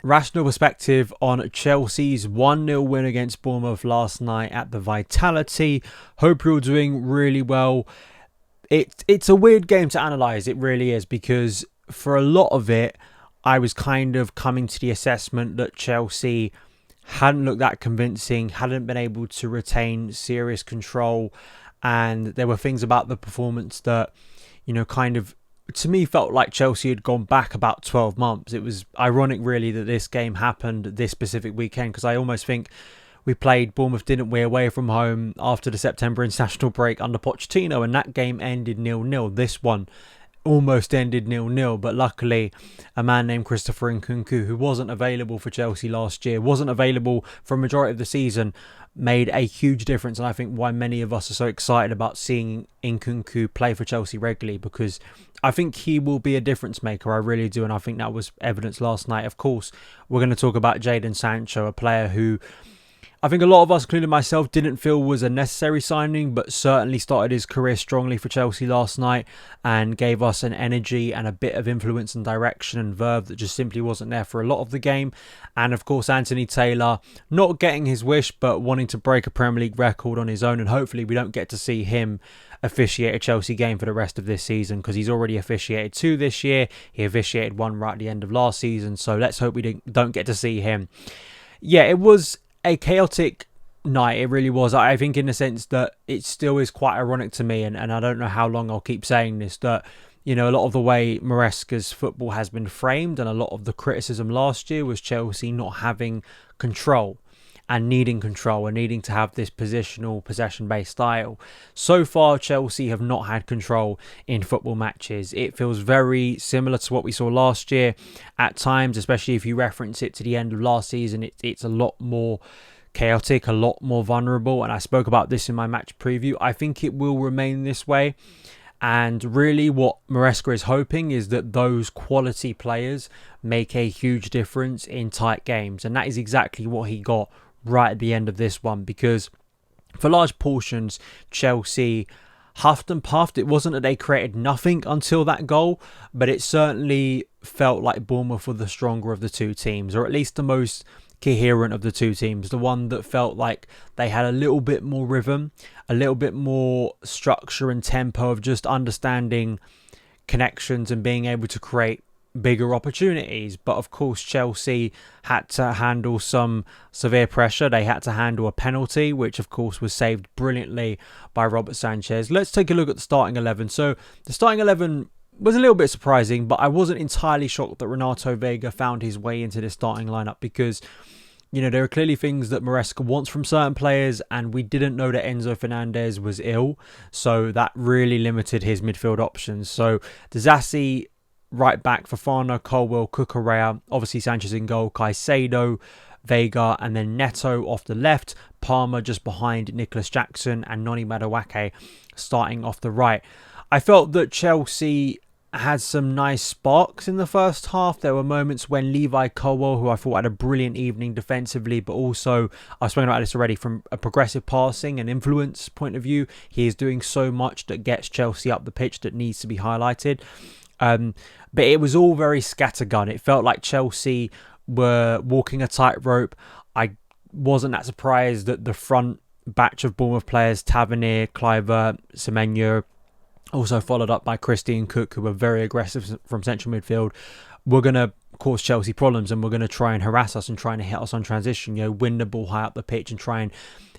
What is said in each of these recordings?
Rational perspective on Chelsea's 1-0 win against Bournemouth last night at the Vitality. Hope you're doing really well. It's a weird game to analyse, it really is, because for a lot of it, I was kind of coming to the assessment that Chelsea hadn't looked that convincing, hadn't been able to retain serious control, and there were things about the performance that, kind of, to me, felt like Chelsea had gone back about 12 months. It was ironic, really, that this game happened this specific weekend, because I almost think Bournemouth, didn't we, away from home after the September international break under Pochettino, and that game ended 0-0. This one almost ended 0-0, but luckily a man named Christopher Nkunku, who wasn't available for Chelsea last year, wasn't available for a majority of the season, made a huge difference, and I think why many of us are so excited about seeing Nkunku play for Chelsea regularly, because I think he will be a difference maker. I really do, and I think that was evidence last night. Of course, we're going to talk about Jadon Sancho, a player who I think a lot of us, including myself, didn't feel was a necessary signing, but certainly started his career strongly for Chelsea last night and gave us an energy and a bit of influence and direction and verve that just simply wasn't there for a lot of the game. And of course, Anthony Taylor, not getting his wish, but wanting to break a Premier League record on his own. And hopefully we don't get to see him officiate a Chelsea game for the rest of this season, because he's already officiated 2 this year. He officiated 1 right at the end of last season. So let's hope we don't get to see him. Yeah, it was a chaotic night. It really was. I think in the sense that it still is quite ironic to me, and I don't know how long I'll keep saying this, that a lot of the way Maresca's football has been framed, and a lot of the criticism last year was Chelsea not having control and needing to have this positional, possession-based style. So far, Chelsea have not had control in football matches. It feels very similar to what we saw last year at times, especially if you reference it to the end of last season. It's a lot more chaotic, a lot more vulnerable, and I spoke about this in my match preview. I think it will remain this way. And really what Maresca is hoping is that those quality players make a huge difference in tight games. And that is exactly what he got right at the end of this one, because for large portions, Chelsea huffed and puffed. It wasn't that they created nothing until that goal, but it certainly felt like Bournemouth were the stronger of the two teams, or at least the most coherent of the two teams, the one that felt like they had a little bit more rhythm, a little bit more structure and tempo of just understanding connections and being able to create bigger opportunities. But of course, Chelsea had to handle some severe pressure. They had to handle a penalty, which of course was saved brilliantly by Robert Sanchez. Let's take a look at the starting 11. So the starting 11 was a little bit surprising, but I wasn't entirely shocked that Renato Vega found his way into the starting lineup, because there are clearly things that Maresca wants from certain players, and we didn't know that Enzo Fernandez was ill, so that really limited his midfield options. So Disasi right back, Fofana, Colwell, Cucurella, obviously Sanchez in goal, Caicedo, Vega, and then Neto off the left, Palmer just behind Nicholas Jackson, and Noni Madueke starting off the right. I felt that Chelsea had some nice sparks in the first half. There were moments when Levi Colwell, who I thought had a brilliant evening defensively, but also, I've spoken about this already, from a progressive passing and influence point of view, he is doing so much that gets Chelsea up the pitch that needs to be highlighted. But it was all very scattergun. It felt like Chelsea were walking a tightrope. I wasn't that surprised that the front batch of Bournemouth players, Tavernier, Kluivert, Semenyo, also followed up by Christie and Cook, who were very aggressive from central midfield, were going to cause Chelsea problems, and were going to try and harass us and try and hit us on transition, win the ball high up the pitch and try and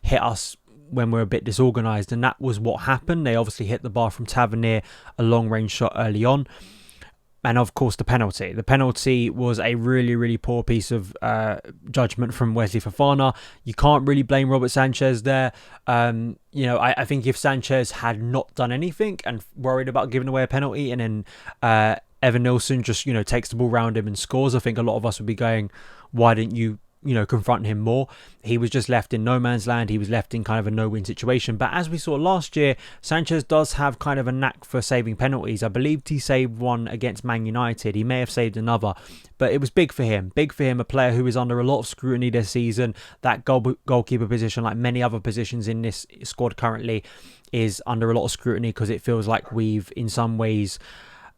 hit us when we're a bit disorganised. And that was what happened. They obviously hit the bar from Tavernier, a long range shot early on. And of course, the penalty. The penalty was a really, really poor piece of judgment from Wesley Fofana. You can't really blame Robert Sanchez there. I think if Sanchez had not done anything and worried about giving away a penalty, and then Evan Nilsson just, takes the ball round him and scores, I think a lot of us would be going, why didn't you confront him more? He was just left in no man's land. He was left in kind of a no-win situation. But as we saw last year, Sanchez does have kind of a knack for saving penalties. I believed he saved one against Man United. He may have saved another, but it was big for him. Big for him, a player who is under a lot of scrutiny this season. That goalkeeper position, like many other positions in this squad currently, is under a lot of scrutiny, because it feels like we've, in some ways,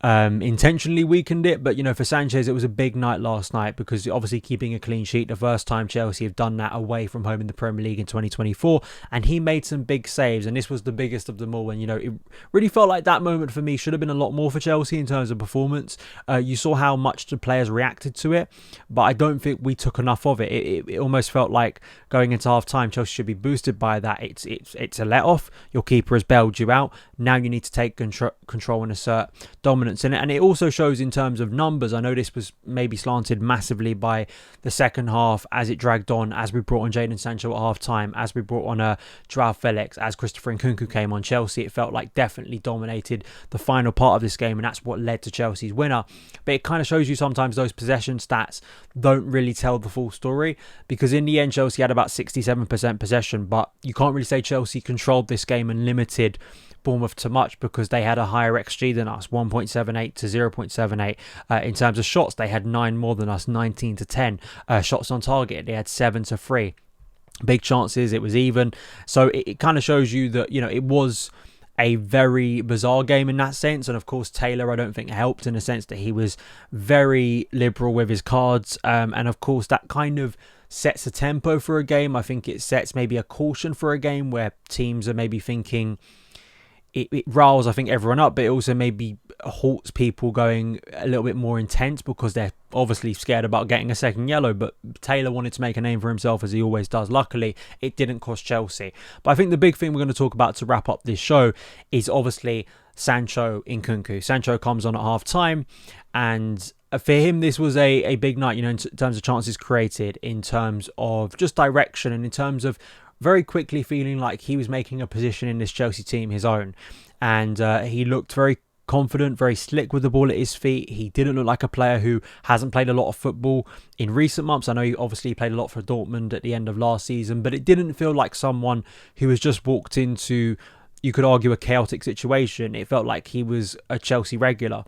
intentionally weakened it. But, for Sanchez, it was a big night last night because obviously keeping a clean sheet, the first time Chelsea have done that away from home in the Premier League in 2024. And he made some big saves, and this was the biggest of them all. And, it really felt like that moment for me should have been a lot more for Chelsea in terms of performance. You saw how much the players reacted to it, but I don't think we took enough of it. It almost felt like going into half time, Chelsea should be boosted by that. It's a let off. Your keeper has bailed you out. Now you need to take control and assert dominance in it. And it also shows in terms of numbers. I know this was maybe slanted massively by the second half as it dragged on, as we brought on Jadon Sancho at half time, as we brought on Joao Felix, as Christopher Nkunku came on. Chelsea, it felt like definitely dominated the final part of this game, and that's what led to Chelsea's winner. But it kind of shows you sometimes those possession stats don't really tell the full story, because in the end Chelsea had about 67% possession, but you can't really say Chelsea controlled this game and limited Bournemouth to much, because they had a higher XG than us, 1.78 to 0.78. In terms of shots, they had 9 more than us, 19 to 10. Shots on target, they had 7 to 3. Big chances, it was even. So it kind of shows you that, it was a very bizarre game in that sense. And of course, Taylor, I don't think helped in the sense that he was very liberal with his cards. And of course, that kind of sets a tempo for a game. I think it sets maybe a caution for a game where teams are maybe thinking, it riles, I think, everyone up, but it also maybe halts people going a little bit more intense because they're obviously scared about getting a second yellow. But Taylor wanted to make a name for himself, as he always does. Luckily, it didn't cost Chelsea. But I think the big thing we're going to talk about to wrap up this show is obviously Sancho Nkunku. Sancho comes on at half time, and for him, this was a big night, in terms of chances created, in terms of just direction, and in terms of very quickly feeling like he was making a position in this Chelsea team his own. And he looked very confident, very slick with the ball at his feet. He didn't look like a player who hasn't played a lot of football in recent months. I know he obviously played a lot for Dortmund at the end of last season, but it didn't feel like someone who has just walked into, you could argue, a chaotic situation. It felt like he was a Chelsea regular.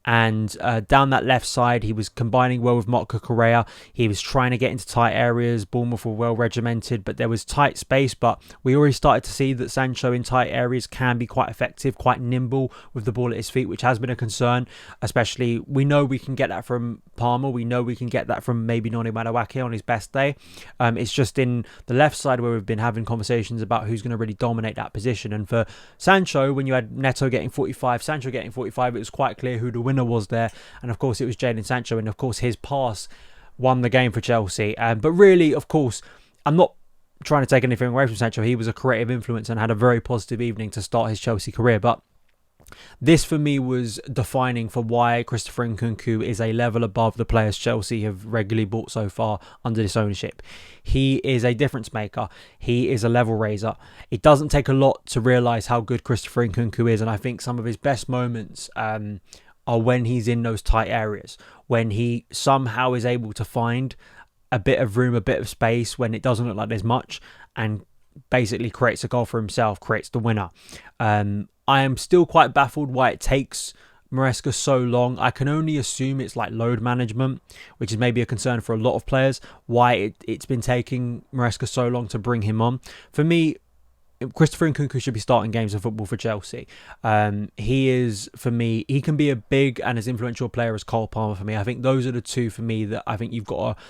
And down that left side, he was combining well with Marco Correa. He was trying to get into tight areas. Bournemouth were well regimented, but there was tight space. But we already started to see that Sancho in tight areas can be quite effective, quite nimble with the ball at his feet, which has been a concern. Especially, we know we can get that from Palmer. We know we can get that from maybe Noni Madueke on his best day. It's just in the left side where we've been having conversations about who's going to really dominate that position. And for Sancho, when you had Neto getting 45, Sancho getting 45, it was quite clear who the winner was there. And of course, it was Jadon Sancho. And of course, his pass won the game for Chelsea. But really, of course, I'm not trying to take anything away from Sancho. He was a creative influence and had a very positive evening to start his Chelsea career. But this for me was defining for why Christopher Nkunku is a level above the players Chelsea have regularly bought so far under this ownership. He is a difference maker. He is a level raiser. It doesn't take a lot to realise how good Christopher Nkunku is, and I think some of his best moments are when he's in those tight areas, when he somehow is able to find a bit of room, a bit of space when it doesn't look like there's much, and basically creates a goal for himself, creates the winner. I am still quite baffled why it takes Maresca so long. I can only assume it's like load management, which is maybe a concern for a lot of players, why it's been taking Maresca so long to bring him on. For me, Christopher Nkunku should be starting games of football for Chelsea. He is, for me, he can be a big and as influential player as Cole Palmer for me. I think those are the two for me that I think you've got to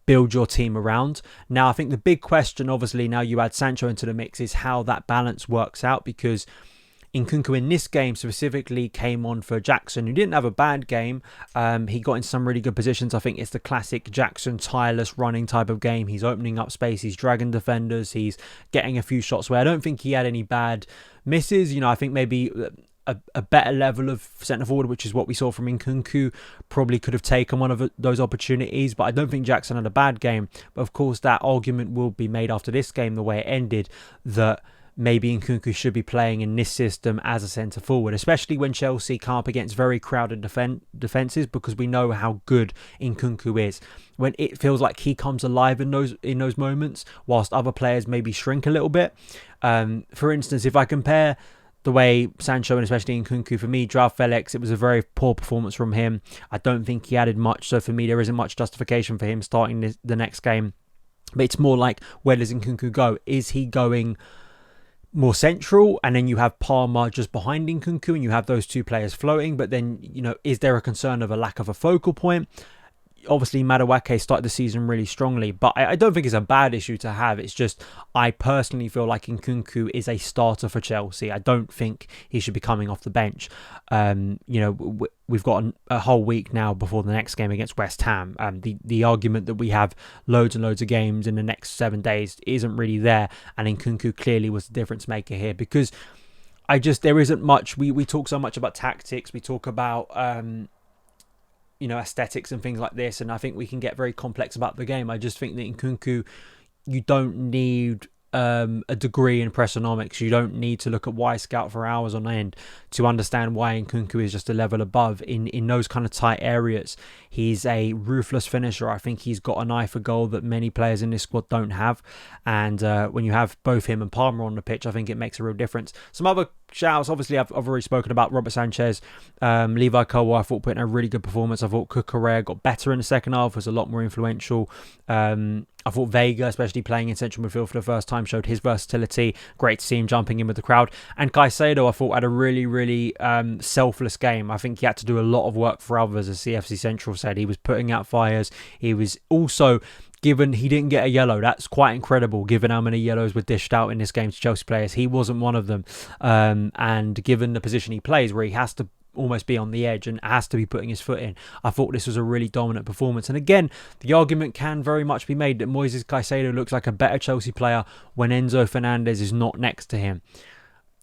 build your team around. Now, I think the big question, obviously, now you add Sancho into the mix, is how that balance works out, because Nkunku in this game specifically came on for Jackson, who didn't have a bad game. He got in some really good positions. I think it's the classic Jackson tireless running type of game. He's opening up space, he's dragging defenders, he's getting a few shots where I don't think he had any bad misses. I think maybe a better level of centre forward, which is what we saw from Nkunku, probably could have taken one of those opportunities. But I don't think Jackson had a bad game. But of course, that argument will be made after this game, the way it ended, that maybe Nkunku should be playing in this system as a centre forward, especially when Chelsea come up against very crowded defences, because we know how good Nkunku is. When it feels like he comes alive in those moments, whilst other players maybe shrink a little bit. For instance, if I compare the way Sancho and especially Nkunku, for me, Joao Felix, it was a very poor performance from him. I don't think he added much, so for me, there isn't much justification for him starting the next game. But it's more like, where does Nkunku go? Is he going more central, and then you have Palmer just behind Nkunku, and you have those two players floating. But then, is there a concern of a lack of a focal point? Obviously, Madueke started the season really strongly, but I don't think it's a bad issue to have. It's just, I personally feel like Nkunku is a starter for Chelsea. I don't think he should be coming off the bench. We've got a whole week now before the next game against West Ham. The argument that we have loads and loads of games in the next 7 days isn't really there, and Nkunku clearly was the difference maker here, because there isn't much. We talk so much about tactics. We talk about aesthetics and things like this, and I think we can get very complex about the game. I just think that in Nkunku, you don't need a degree in pressonomics. You don't need to look at Y-Scout for hours on end to understand why Nkunku is just a level above in those kind of tight areas. He's a ruthless finisher. I think he's got an eye for goal that many players in this squad don't have. And when you have both him and Palmer on the pitch, I think it makes a real difference. Some other shouts, obviously, I've already spoken about Robert Sanchez. Levi Colwill, I thought, put in a really good performance. I thought Cucurella got better in the second half, was a lot more influential. I thought Vega, especially playing in central midfield for the first time, showed his versatility. Great to see him jumping in with the crowd. And Caicedo, I thought, had a really, really selfless game. I think he had to do a lot of work for others, as CFC Central said. He was putting out fires. He was also, given he didn't get a yellow, that's quite incredible, given how many yellows were dished out in this game to Chelsea players. He wasn't one of them. And given the position he plays, where he has to almost be on the edge and has to be putting his foot in, I thought this was a really dominant performance. And again, the argument can very much be made that Moises Caicedo looks like a better Chelsea player when Enzo Fernandez is not next to him.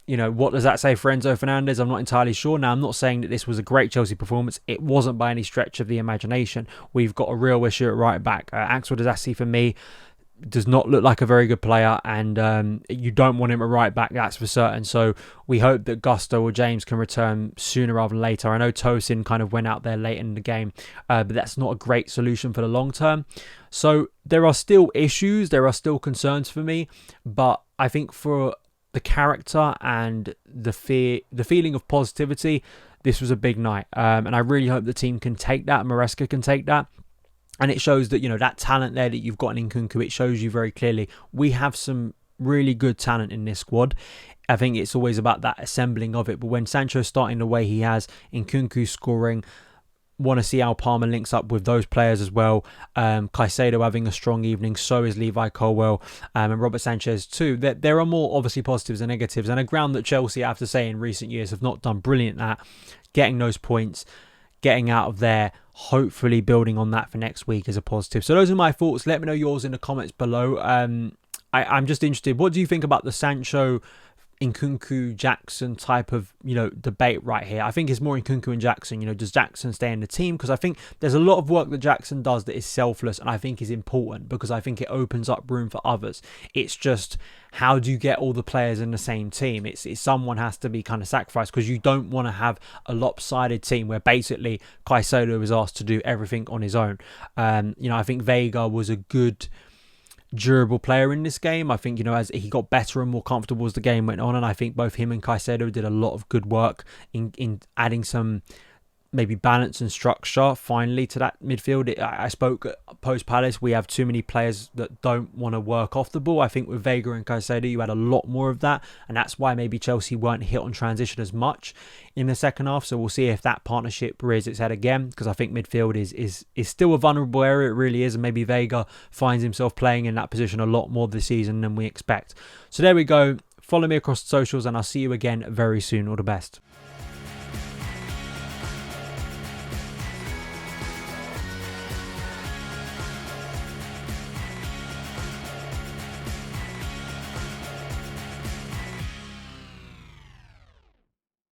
What does that say for Enzo Fernandez? I'm not entirely sure. Now, I'm not saying that this was a great Chelsea performance. It wasn't by any stretch of the imagination. We've got a real issue at right back. Axel Disasi, for me, does not look like a very good player, and you don't want him at right back, that's for certain. So we hope that Gusto or James can return sooner rather than later. I know Tosin kind of went out there late in the game, but that's not a great solution for the long term. So there are still issues, there are still concerns for me, but I think for the character and the feeling of positivity, this was a big night, and I really hope the team can take that, Maresca can take that. And it shows that, that talent there that you've got in Nkunku, it shows you very clearly we have some really good talent in this squad. I think it's always about that assembling of it. But when Sancho's starting the way he has, Nkunku scoring, want to see how Palmer links up with those players as well. Caicedo having a strong evening, so is Levi Colwill, and Robert Sanchez too. There are more obviously positives and negatives, and a ground that Chelsea, I have to say, in recent years have not done brilliant at getting those points, getting out of there, hopefully building on that for next week is a positive. So those are my thoughts. Let me know yours in the comments below. I'm just interested, what do you think about the Sancho, Nkunku, Jackson type of debate right here? I think it's more Nkunku and Jackson. Does Jackson stay in the team? Because I think there's a lot of work that Jackson does that is selfless, and I think is important because I think it opens up room for others. It's just, how do you get all the players in the same team? It's someone has to be kind of sacrificed, because you don't want to have a lopsided team where basically Caicedo is asked to do everything on his own. I think Vega was a good, durable player in this game. I think, as he got better and more comfortable as the game went on, and I think both him and Caicedo did a lot of good work in adding some maybe balance and structure finally to that midfield. I spoke post Palace, we have too many players that don't want to work off the ball. I think with Vega and Caicedo you had a lot more of that, and that's why maybe Chelsea weren't hit on transition as much in the second half. So we'll see if that partnership rears its head again, because I think midfield is still a vulnerable area. It really is, and maybe Vega finds himself playing in that position a lot more this season than we expect. So there we go. Follow me across the socials, and I'll see you again very soon. All the best.